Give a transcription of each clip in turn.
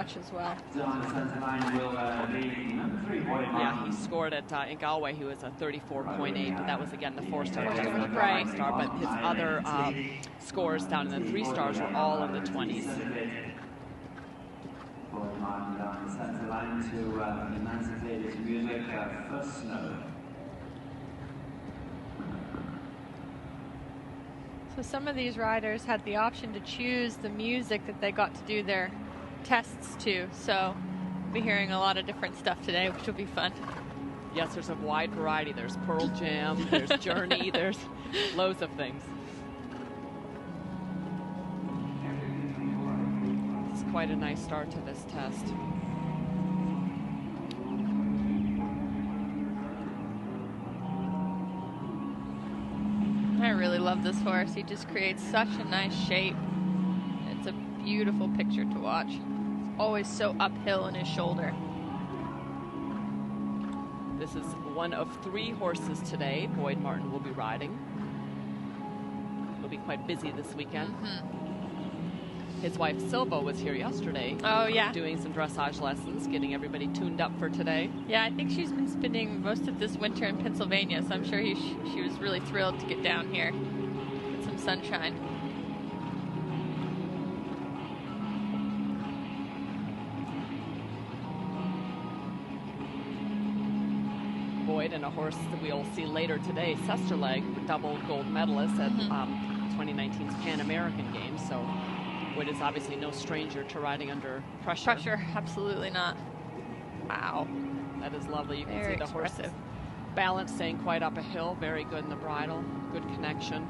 as well. Yeah, he scored at in Galway. He was a 34.8, but that was again the 4-star, definitely the Right. 5-star. But his other scores down in the 3 stars were all in the 20s. So some of these riders had the option to choose the music that they got to do their tests to. So we'll be hearing a lot of different stuff today, which will be fun. Yes, there's a wide variety. There's Pearl Jam, there's Journey, there's loads of things. It's quite a nice start to this test. I really love this horse. He just creates such a nice shape. It's a beautiful picture to watch. It's always so uphill in his shoulder. This is one of 3 horses today Boyd Martin will be riding. He'll be quite busy this weekend. His wife Silva was here yesterday. Oh, yeah. Doing some dressage lessons, getting everybody tuned up for today. Yeah, I think she's been spending most of this winter in Pennsylvania, so I'm sure she was really thrilled to get down here. Get some sunshine. Boyd and a horse that we'll see later today, Sesterleg, double gold medalist at 2019's Pan American Games. So Boyd is obviously no stranger to riding under pressure. Pressure, absolutely not. Wow. That is lovely. You can Very see the horse expressive. balance staying quite up a hill, very good in the bridle, good connection.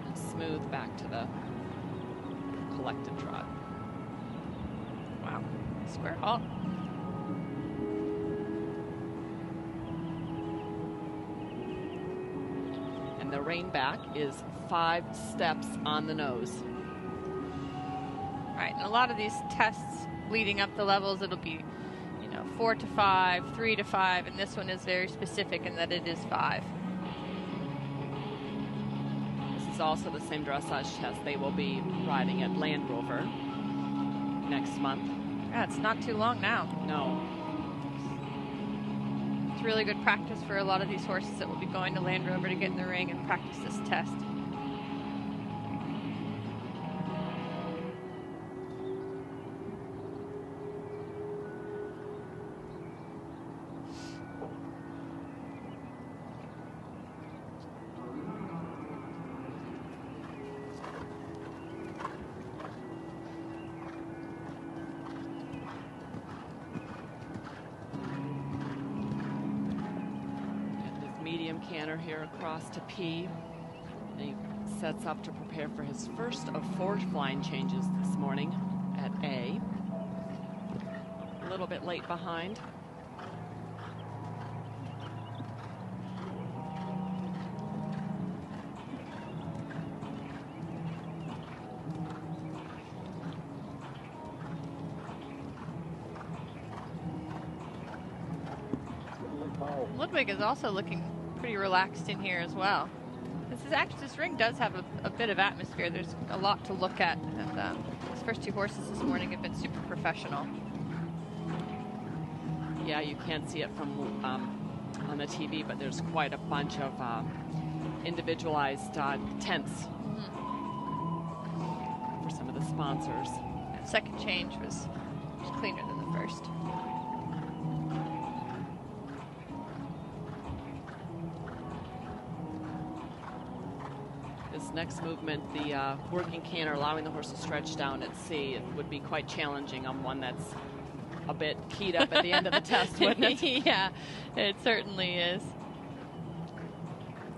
And smooth back to the collected trot. Wow. Square halt. And the rein back is 5 steps on the nose. Right, and a lot of these tests leading up the levels, it'll be, 4 to 5, 3 to 5, and this one is very specific in that it is 5. This is also the same dressage test they will be riding at Land Rover next month. Yeah, it's not too long now. No. It's really good practice for a lot of these horses that will be going to Land Rover to get in the ring and practice this test. Medium canter here across to P. And he sets up to prepare for his first of 4 flying changes this morning at A. A little bit late behind. Ludwig is also looking pretty relaxed in here as well. This ring does have a bit of atmosphere. There's a lot to look at, and his first 2 horses this morning have been super professional. Yeah, you can't see it from on the TV, but there's quite a bunch of individualized tents for some of the sponsors. That second change was cleaner than the first. This next movement, the working canter, allowing the horse to stretch down at C, it would be quite challenging on one that's a bit keyed up at the end of the test, wouldn't it? Yeah, it certainly is.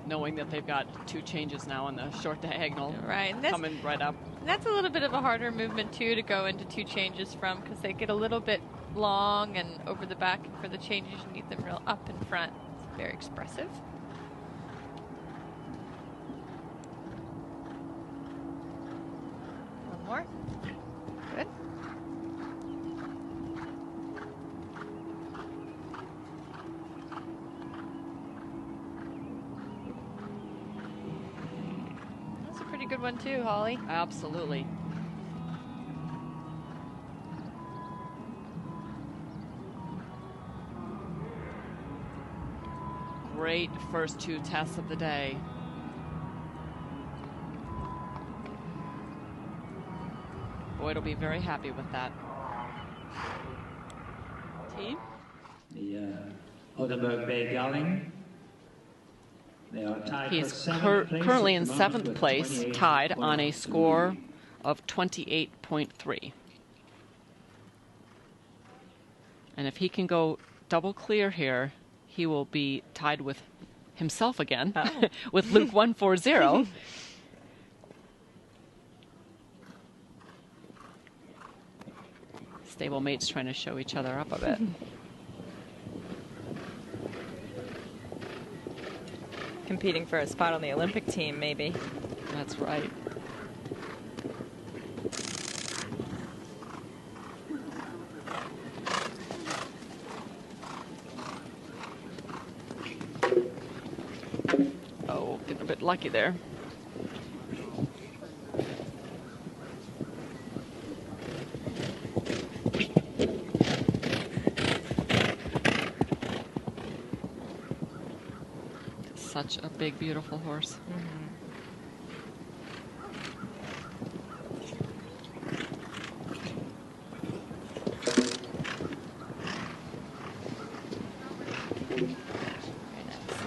Knowing that they've got 2 changes now on the short diagonal, right, and coming right up. That's a little bit of a harder movement too to go into 2 changes from, because they get a little bit long and over the back, and for the changes you need them real up in front. It's very expressive. One more. Good. That's a pretty good one too, Holly. Absolutely. great first 2 tests of the day. Boyd will be very happy with that. Team? The Oldenburg Bay Gowling. They are tied He's for currently in seventh 7th place, tied on a score of 28.3. And if he can go double clear here, he will be tied with himself again, with Luke 140. Stablemates trying to show each other up a bit. Competing for a spot on the Olympic team, maybe. That's right. Oh, getting a bit lucky there. Such a big, beautiful horse.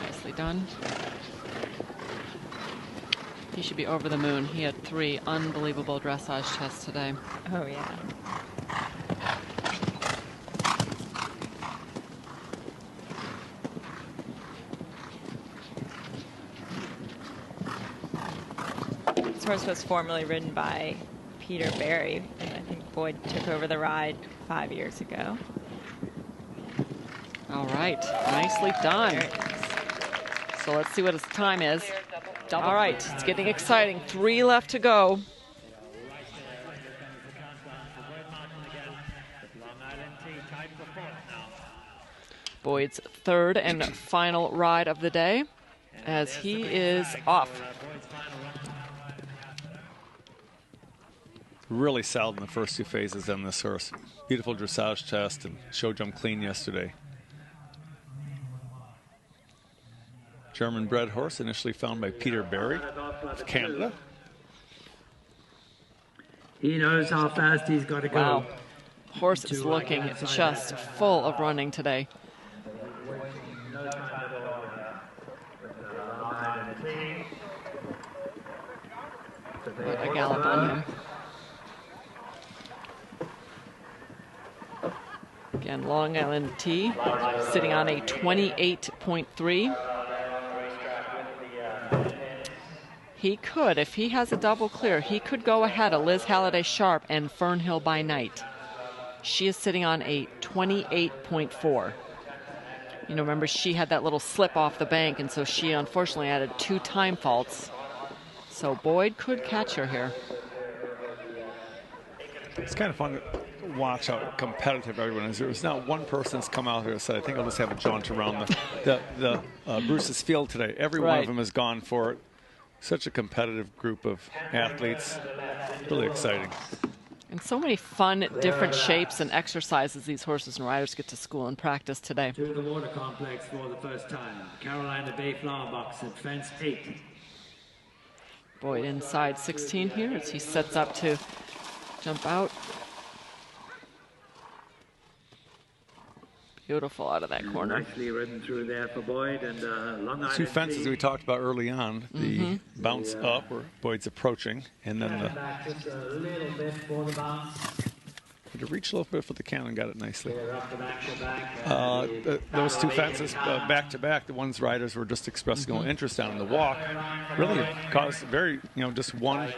Nicely done. He should be over the moon. He had 3 unbelievable dressage tests today. Oh, yeah. This horse was formerly ridden by Peter Barry, and I think Boyd took over the ride 5 years ago. All right, nicely done. Very nice. So let's see what his time is. All right, it's getting exciting. 3 left to go. Boyd's 3rd and final ride of the day as he is off. Really solid in the first 2 phases on this horse. Beautiful dressage test and show jump clean yesterday. German bred horse initially found by Peter Barry of Canada. He knows how fast he's got to go. Wow. Horse is looking just full of running today. What a gallop on him. Again, Long Island T sitting on a 28.3. He could, if he has a double clear, he could go ahead of Liz Halliday Sharp and Fernhill by Night. She is sitting on a 28.4. You know, remember she had that little slip off the bank, and so she unfortunately added 2 time faults. So Boyd could catch her here. It's kind of fun to watch how competitive everyone is. There's not one person that's come out here and said, I think I'll just have a jaunt around the Bruce's Field today. Every one of them has gone for it. Such a competitive group of athletes. Really exciting. And so many fun, different shapes and exercises these horses and riders get to school and practice today. To the water complex for the first time. Carolina Bay Flower Box at fence 8. Boyd inside 16 here as he sets up to jump out. Beautiful out of that corner. Nicely ridden through there for Boyd and Long Island. 2 fences we talked about early on. The bounce up where Boyd's approaching, and then the back just a little bit for the bounce. to reach a little bit for the cannon, got it nicely. Up the back, Those 2 fences back to back, the ones riders were just expressing no interest on in the walk, really caused very, just one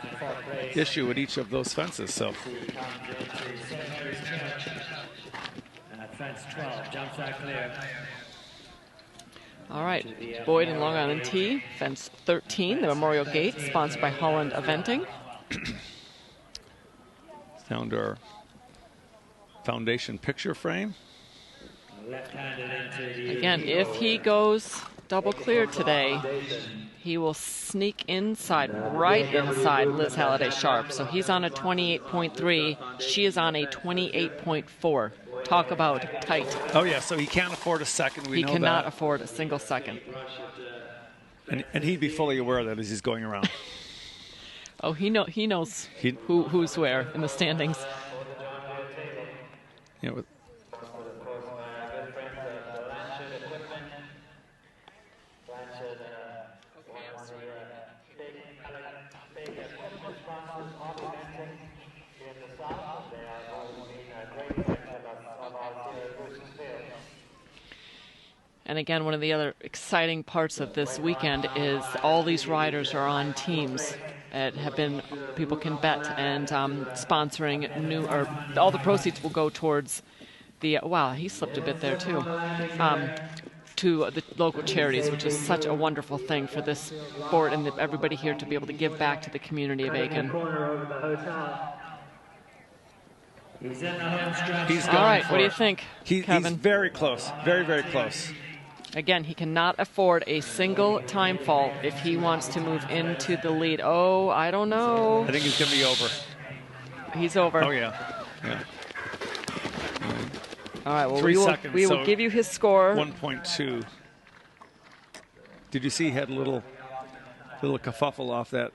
issue at each of those fences. So. Fence 12, jumps out clear. All right, Boyd and Long Island T, fence 13, the Memorial Gate, sponsored by Holland Eventing. Down to our foundation picture frame. Again, if he goes double clear today, he will sneak inside, right inside Liz Halliday Sharp. So he's on a 28.3. She is on a 28.4. Talk about tight. Oh, yeah, so he can't afford a second. We He know cannot that. afford a single second. And he'd be fully aware of that as he's going around. Oh, he knows who's where in the standings. You know, And again, one of the other exciting parts of this weekend is all these riders are on teams that have been, people can bet, and sponsoring new, or all the proceeds will go towards the, wow, he slipped a bit there too, to the local charities, which is such a wonderful thing for this sport and everybody here to be able to give back to the community of Aiken. He's in the home stretch. he's All going right, for what do you it. think, He's Kevin? very close. Very, very close. Again, he cannot afford a single time fault if he wants to move into the lead. Oh, I don't know. I think he's going to be over. He's over. Oh, yeah. Yeah. All right, well, 3 we seconds, will so give you his score. 1.2. Did you see he had a little kerfuffle off that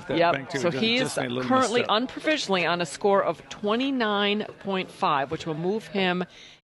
Yep. bank, too? So Just he is made a little currently misstep. unprovisionally on a score of 29.5, which will move him